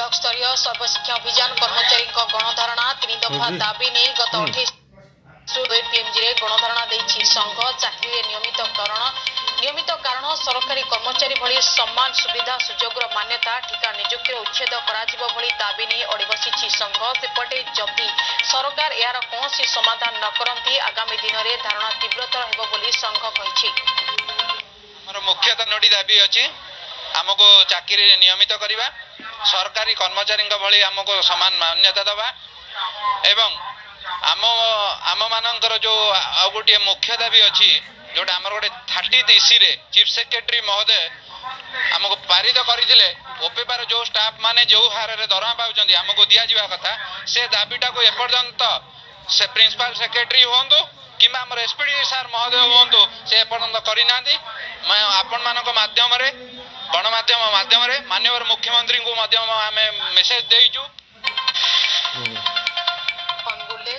block स्तरीय सर्वशिक्षा अभियान कर्मचारी गणधारणा 3 दफा दाबी नहीं गत 28 पीएमजी गणधारणा संघ चाकरी नियमित कारण सरकारी कर्मचारी भली सम्मान सुविधा सुजोग मान्यता ठिका नियुक्ति उच्छेद करा दाबी नहीं अड़ी बसी संघ सेपटे जदि सरकार यार कौन समाधान न करती आगामी दिन में धारणा तीव्रतर होगी संघ कही मुख्य 3टी दाबी अच्छी आमको चाकरी नियमित करवा सरकारी कर्मचारी भली आमको समान मान्यता दबा एवं आम मानकर जो गोटे मुख्य दाबी अच्छी जोटा आमर गोटे 30 इसी रे चीफ सेक्रेटरी महोदय आमको पारित करते ओपेपार जो स्टाफ माने जो हार दरमा पाँच आमको दि जावा कथा से दाबीटा को एपर्यंत से प्रिंसिपल सेक्रेटरी हूँ कि एसपीडी सार महोदय हूँ से एपर्यंत करना मैं आपण मान माध्यम गणमाध्यम माध्यम माननीय मुख्यमंत्री को आम मेसेज देचु